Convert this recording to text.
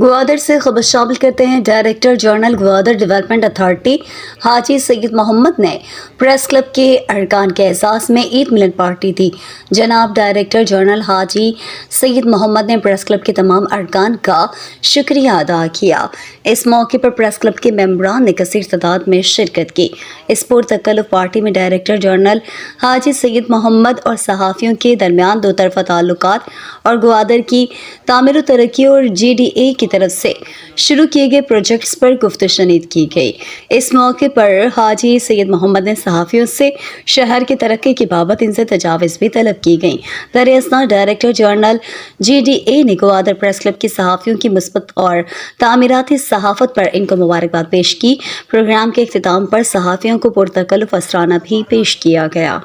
گوادر سے خبر شامل کرتے ہیں۔ Director general Gwadar development authority حاجی سید محمد نے پریس کلب کے ارکان کے اعزاز میں عید ملن پارٹی دی۔ جناب ڈائریکٹر جنرل حاجی سید محمد نے پریس کلب کے تمام ارکان کا شکریہ ادا کیا۔ اس موقع پر پریس کلب کے ممبران نے کثیر تعداد میں شرکت کی۔ اس پرتکلف پارٹی میں ڈائریکٹر جنرل حاجی سید محمد اور صحافیوں کے درمیان دو طرفہ تعلقات اور گوادر کی تعمیر و ترقی اور جی ڈی اے کی طرف سے شروع کیے گئے پروجیکٹس پر گفت و شنید کی گئی۔ اس موقع پر حاجی سید محمد نے صحافیوں سے شہر کی ترقی کی بابت ان سے تجاویز بھی طلب کی گئیں۔ در اثنا director general G D A نے گوادر پریس کلب کی صحافیوں کی مثبت اور تعمیراتی صحافت پر ان کو مبارکباد پیش کی۔ پروگرام کے اختتام پر صحافیوں کو پرتکلف اسرانہ بھی پیش کیا گیا۔